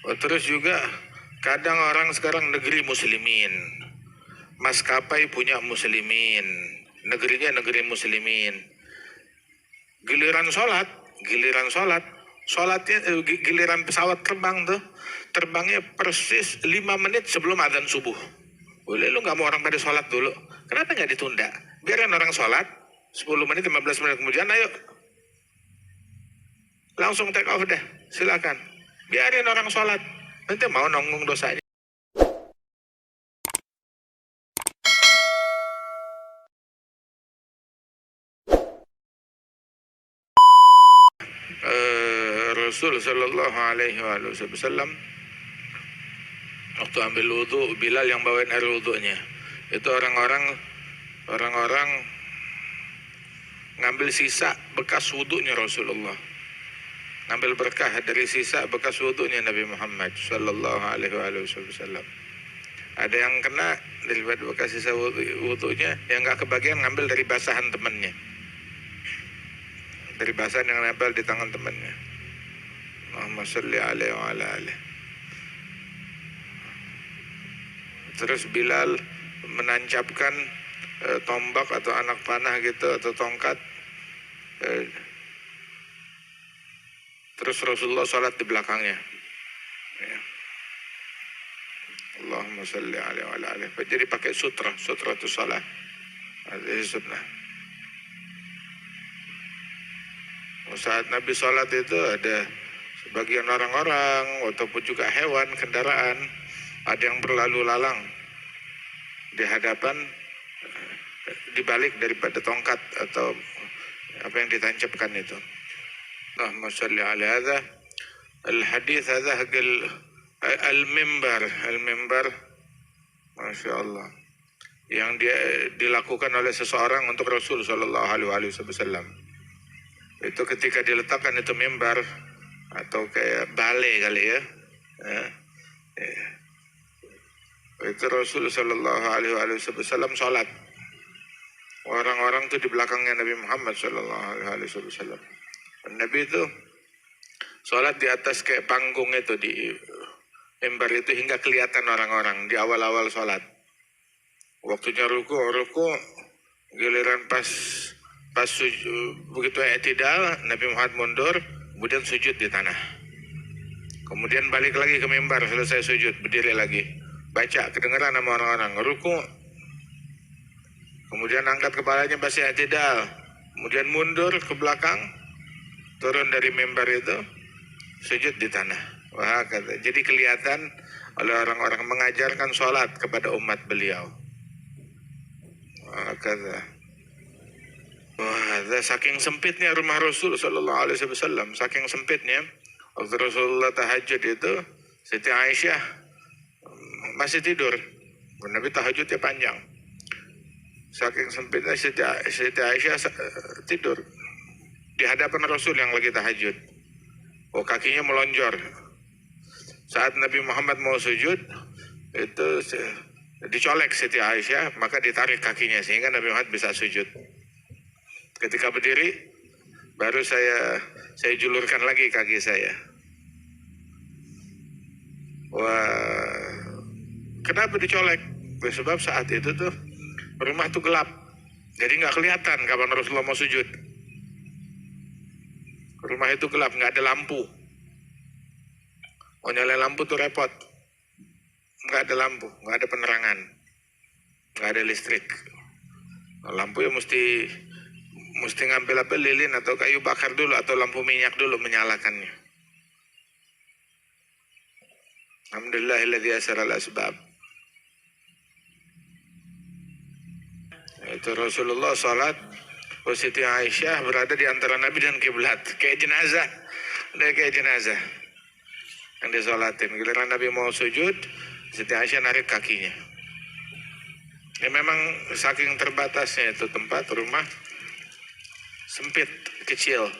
Terus juga kadang orang sekarang negeri muslimin, maskapai punya muslimin, negerinya negeri muslimin. Giliran sholat, giliran pesawat terbang tuh, terbangnya persis 5 menit sebelum adzan subuh. Boleh lu nggak mau orang pada sholat dulu? Kenapa nggak ditunda? Biarin orang sholat, 10 menit, 15 menit kemudian, ayo. Langsung take off deh, silakan. Biarin orang sholat, nanti mau nanggung dosanya. Rasul Sallallahu Alaihi Wasallam waktu ambil wudhu, Bilal yang bawain air wudhunya. Itu orang-orang ngambil sisa bekas wudhunya Rasulullah, ngambil berkah dari sisa bekas wudhunya Nabi Muhammad Sallallahu Alaihi Wasallam. Ada yang kena daripada bekas sisa wudhunya, yang nggak kebagian ngambil dari basahan temannya, dari basahan yang nempel di tangan temannya. Allahumma sholli alaihi wa ala alihi. Terus Bilal menancapkan tombak atau anak panah gitu atau tongkat. Terus Rasulullah sholat di belakangnya. Ya. Allahumma sholli alaihi wa ala alihi. Jadi pakai sutra itu sholat. Ada sunnah. Saat Nabi sholat itu ada sebagian orang-orang ataupun juga hewan, kendaraan, ada yang berlalu lalang di hadapan, dibalik daripada tongkat atau apa yang ditancapkan itu. Allahumma sholli ala hadza al-hadits hadza al-mimbar Masya Allah, yang dilakukan oleh seseorang untuk Rasul Sallallahu Alaihi Wasallam. Itu ketika diletakkan itu mimbar atau kayak balai kali ya. Itu Rasul Sallallahu Alaihi Wasallam sholat. Orang-orang itu di belakangnya Nabi Muhammad Sallallahu Alaihi Wasallam. Nabi itu sholat di atas kayak panggung itu di mimbar itu hingga kelihatan orang-orang di awal-awal sholat. Waktunya ruku, giliran pas begitu i'tidal, Nabi Muhammad mundur, kemudian sujud di tanah. Kemudian balik lagi ke mimbar, selesai sujud, berdiri lagi. Baca, kedengaran sama orang-orang, ruku. Kemudian angkat kepalanya pas i'tidal. Kemudian mundur ke belakang, turun dari mimbar itu, sujud di tanah. Wah, kata. Jadi kelihatan oleh orang-orang mengajarkan sholat kepada umat beliau. Wah, kata. Wah, saking sempitnya rumah Rasul Sallallahu Alaihi Wasallam, saking sempitnya. Waktu Rasulullah tahajud itu, Siti Aisyah masih tidur. Nabi tahajudnya panjang. Saking sempitnya Siti Aisyah tidur di hadapan Rasul yang lagi tahajud. Oh, kakinya melonjor. Saat Nabi Muhammad mau sujud, itu dicolek Siti Aisyah, maka ditarik kakinya sehingga Nabi Muhammad bisa sujud. Ketika berdiri, baru saya julurkan lagi kaki saya. Wah, kenapa dicolek? Sebab saat itu tuh rumah tuh gelap, jadi nggak kelihatan kapan Rasulullah mau sujud. Rumah itu gelap, nggak ada lampu. Mau nyalain lampu tuh repot. Nggak ada lampu, nggak ada penerangan, nggak ada listrik. Lampu ya mesti ngambil apa, lilin atau kayu bakar dulu atau lampu minyak dulu menyalakannya. Alhamdulillahilladzi asara al-asbab. Itu Rasulullah sholat, Siti Aisyah berada di antara Nabi dan kiblat, kayak jenazah, yang disolatin. Giliran Nabi mau sujud, Siti Aisyah narik kakinya. Ya memang saking terbatasnya itu tempat rumah, sempit, kecil,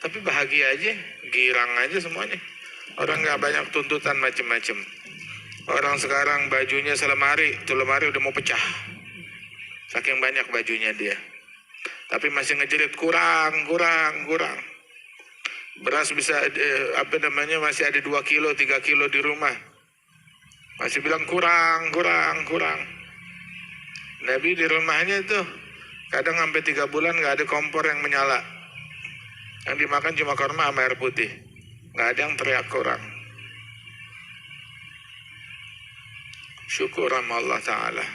tapi bahagia aja, girang aja semuanya. Orang nggak banyak tuntutan macem-macem. Orang sekarang bajunya selemari, itu lemari udah mau pecah, saking banyak bajunya dia. Tapi masih ngejerit kurang. Beras bisa masih ada 2 kilo, 3 kilo di rumah. Masih bilang kurang. Nabi di rumahnya itu kadang sampai 3 bulan nggak ada kompor yang menyala. Yang dimakan cuma korma sama air putih. Nggak ada yang teriak kurang. Syukur sama Allah Ta'ala.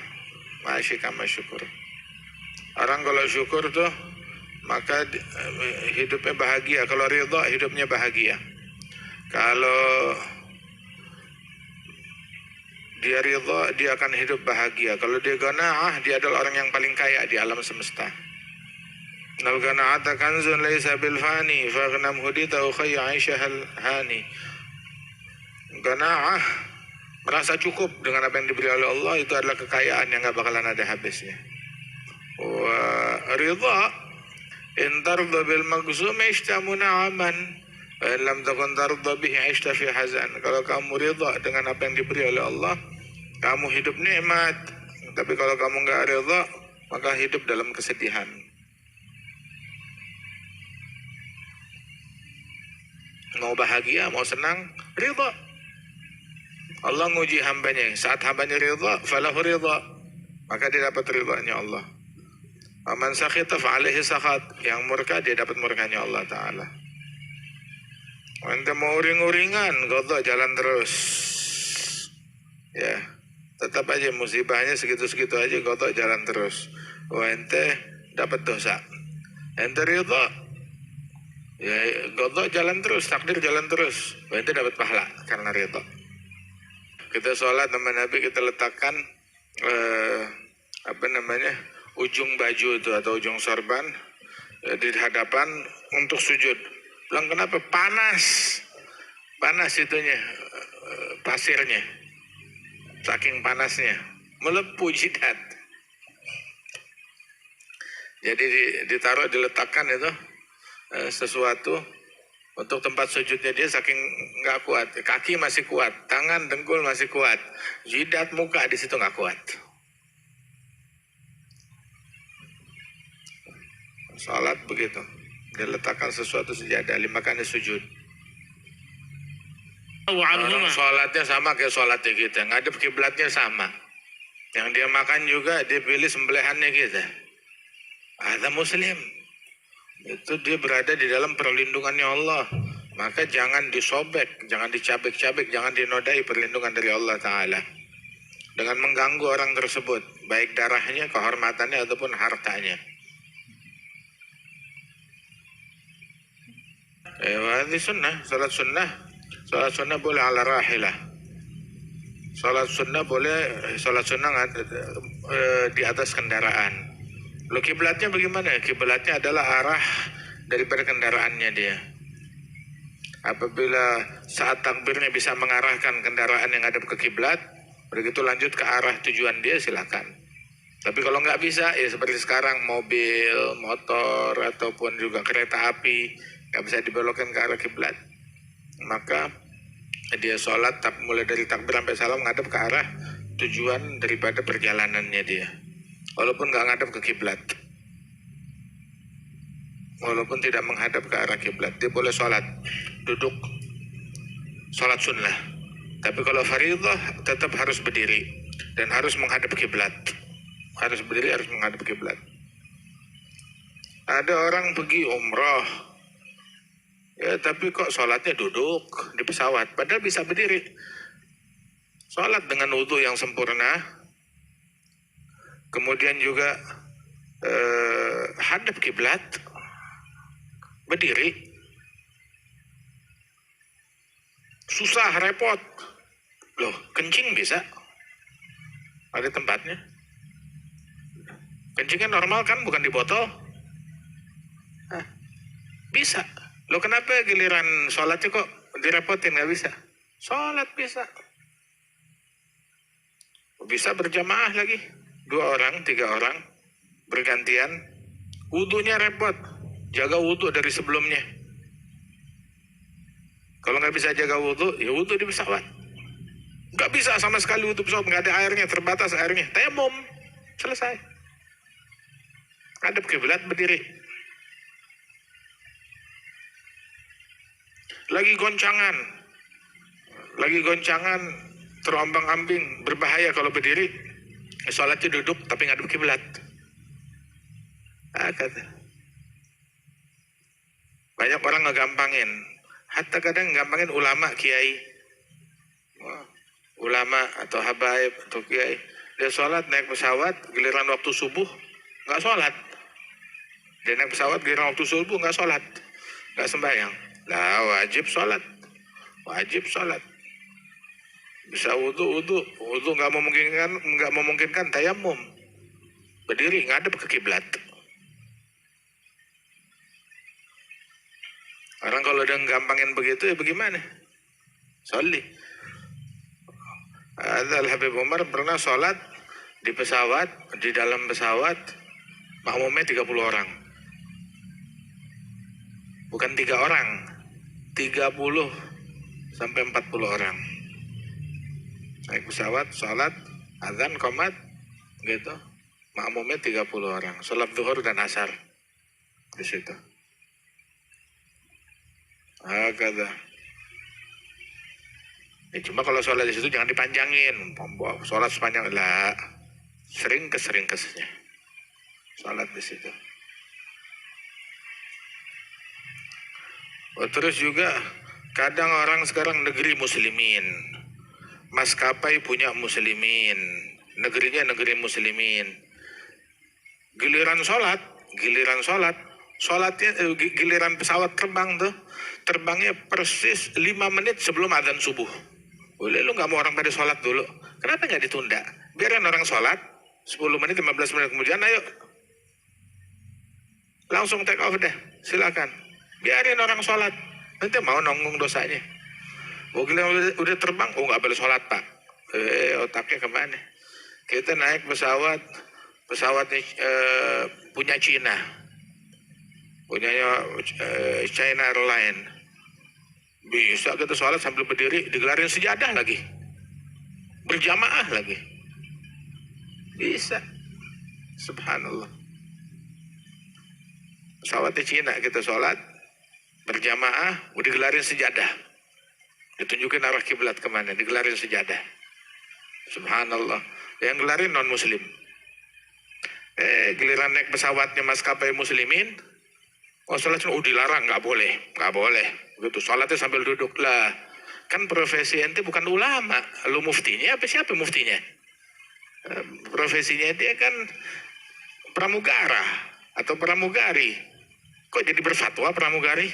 Masya kama syukur. Orang kalau syukur tuh maka hidupnya bahagia. Kalau ridha hidupnya bahagia. Kalau dia ridha dia akan hidup bahagia. Kalau dia qanaah dia adalah orang yang paling kaya di alam semesta. Nal qanaata kanzun laisa bil fani faghnam hudita ukhay 'aishahal hani. Qanaah merasa cukup dengan apa yang diberi oleh Allah itu adalah kekayaan yang gak bakalan ada habisnya. Wa ridha in tarda bil maghsum ishta mun'aman wa in lam takun tarda bihi ishta fi hazan. Kalau kamu ridha dengan apa yang diberi oleh Allah, kamu hidup nikmat. Tapi kalau kamu enggak ridha, maka hidup dalam kesedihan. Mau bahagia, mau senang, ridha. Allah nguji hambanya. Saat hambanya ridha, falahu ridha, maka dia dapat ridhanya Allah. Aman sakhita fa'alaihi sakhat. Yang murka dia dapat murkanya Allah Ta'ala. Ente mau uring-uringan, qadha jalan terus. Ya, tetap aja musibahnya segitu-segitu aja, qadha jalan terus. Ente dapat dosa. Ente ridha, ya qadha jalan terus, takdir jalan terus. Ente dapat pahala karena ridha. Kita sholat sama Nabi, kita letakkan ujung baju itu atau ujung sorban di hadapan untuk sujud. Bilang kenapa? Panas itunya, pasirnya, saking panasnya melepuh jidat. Jadi ditaruh, diletakkan itu sesuatu untuk tempat sujudnya dia, saking nggak kuat. Kaki masih kuat, tangan dengkul masih kuat, jidat muka di situ nggak kuat. Salat begitu, dia letakkan sesuatu sejadah, makanya sujud. Orang sholatnya sama kayak sholatnya kita, ngadep kiblatnya sama. Yang dia makan juga dia pilih sembelihannya kita. Ada muslim. Itu dia berada di dalam perlindungannya Allah. Maka jangan disobek, jangan dicabik-cabik, jangan dinodai perlindungan dari Allah Ta'ala. Dengan mengganggu orang tersebut, baik darahnya, kehormatannya, ataupun hartanya. Ini sunnah, salat sunnah boleh ala rahilah. Salat sunnah boleh, salat sunnah di atas kendaraan. Lo kiblatnya bagaimana? Kiblatnya adalah arah daripada kendaraannya dia. Apabila saat takbirnya bisa mengarahkan kendaraan yang ada ke kiblat, begitu lanjut ke arah tujuan dia, silakan. Tapi kalau nggak bisa, ya seperti sekarang mobil, motor ataupun juga kereta api nggak bisa dibelokkan ke arah kiblat, maka dia sholat mulai dari takbir sampai salam ngadep ke arah tujuan daripada perjalanannya dia. Walaupun nggak ngadep ke kiblat, walaupun tidak menghadap ke arah kiblat, dia boleh sholat duduk, sholat sunnah. Tapi kalau fardhah tetap harus berdiri dan harus menghadap kiblat. Harus berdiri, harus menghadap kiblat. Ada orang pergi umrah, ya tapi kok sholatnya duduk di pesawat, padahal bisa berdiri. Sholat dengan wudhu yang sempurna. Kemudian juga hadap kiblat, berdiri, susah, repot. Loh, kencing bisa? Ada tempatnya. Kencingnya normal kan, bukan di botol? Bisa. Loh kenapa giliran sholatnya kok direpotin, nggak bisa? Sholat bisa. Bisa berjamaah lagi. 2 orang, 3 orang, bergantian. Wudunya repot, jaga wudu dari sebelumnya. Kalau nggak bisa jaga wudu, ya wudu di pesawat. Nggak bisa sama sekali wudu pesawat, nggak ada airnya, terbatas airnya. Tayamum, selesai. Hadap kiblat, berdiri. lagi goncangan, terombang-ambing, berbahaya kalau berdiri. Sholatnya duduk tapi ngadep kiblat. Kata. Banyak orang ngegampangin, hatta kadang gampangin ulama, kiai, ulama atau habaib atau kiai. Dia sholat naik pesawat, giliran waktu subuh nggak sholat. Dia naik pesawat giliran waktu subuh nggak sholat, nggak sembahyang. Lah wajib sholat. Bisa wudhu nggak memungkinkan tayamum, berdiri ngadep ke kiblat. Orang kalau udah gampangin begitu ya bagaimana? Sholli. Al-Habib Umar pernah sholat di pesawat, di dalam pesawat makmumnya 30 orang. Bukan 3 orang, 30 sampai 40 orang. Naik pesawat, sholat, azan, qomat, gitu. Makmumnya 30 orang. Sholat zuhur dan asar di situ. Kata. Ya, cuma kalau sholat di situ jangan dipanjangin. Sholat sepanjang lah, seringkesnya. Sholat di situ. Terus juga kadang orang sekarang negeri muslimin, maskapai punya muslimin, negerinya negeri muslimin. Giliran giliran pesawat terbang tuh, terbangnya persis 5 menit sebelum adzan subuh. Boleh lu nggak mau orang pada sholat dulu? Kenapa nggak ditunda? Biarin orang sholat 10 menit 15 menit kemudian, ayo langsung take off deh, silakan. Biarin orang sholat, nanti mau nanggung dosanya. Udah terbang, nggak boleh sholat pak. Otaknya kemana? Kita naik pesawatnya punya Cina, punyanya China Airline. Bisa kita sholat sambil berdiri, digelarin sejadah lagi, berjamaah lagi, bisa. Subhanallah. Pesawatnya Cina kita sholat berjamaah, udah digelarin sejadah, ditunjukin arah kiblat kemana, digelarin sejadah. Subhanallah. Yang gelarin non muslim. Giliran naik pesawatnya maskapai muslimin, sholat dilarang, nggak boleh. Begitu sholatnya sambil duduk lah. Kan profesi ente bukan ulama, lu muftinya apa siapa muftinya? Profesinya dia kan pramugara atau pramugari. Kok jadi berfatwa pramugari?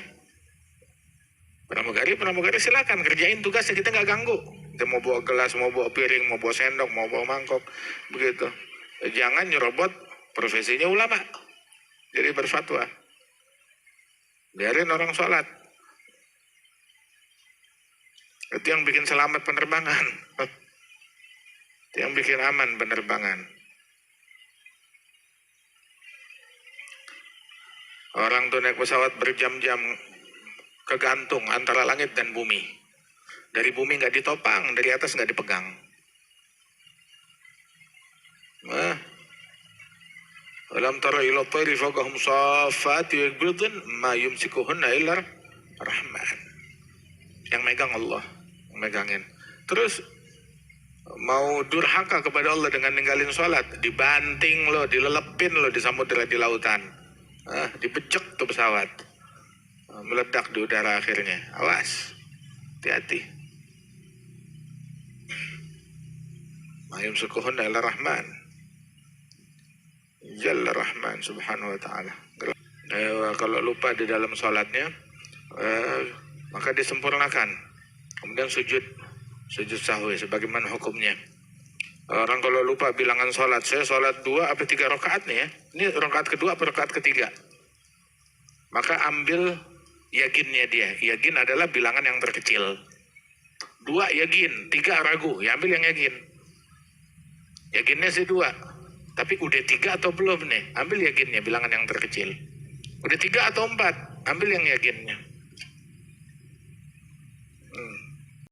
Pramugari silakan kerjain tugasnya, kita nggak ganggu. Kita mau bawa gelas, mau bawa piring, mau bawa sendok, mau bawa mangkok, begitu. Jangan nyerobot profesinya ulama, jadi berfatwa. Biarin orang sholat. Itu yang bikin selamat penerbangan. Itu yang bikin aman penerbangan. Orang tuh naik pesawat berjam-jam, kegantung antara langit dan bumi. Dari bumi nggak ditopang, dari atas nggak dipegang. Alam tara ila tayri fawqahum saffati yaqbidun ma yumsikuhunna illa rahman. Yang megang Allah, yang megangin. Terus mau durhaka kepada Allah dengan ninggalin sholat, dibanting lo, dilelepin lo di samudera, di lautan. Dibejek tuh pesawat, meledak di udara akhirnya. Awas, hati-hati. Ma yumsikuhunna illa rahman. Jalla Rahman subhanahu wa ta'ala. Kalau lupa di dalam sholatnya, maka disempurnakan. Kemudian sujud sahwi sebagaimana hukumnya. Orang kalau lupa bilangan sholat, saya sholat 2 atau 3 rakaat nih ya, ini rakaat kedua atau rakaat ketiga, maka ambil yakinnya dia. Yakin adalah bilangan yang terkecil. 2 yakin, 3 ragu, ya ambil yang yakin. Yakinnya sih 2. Tapi udah 3 atau belum nih? Ambil yakinnya, bilangan yang terkecil. Udah 3 atau 4, ambil yang yakinnya.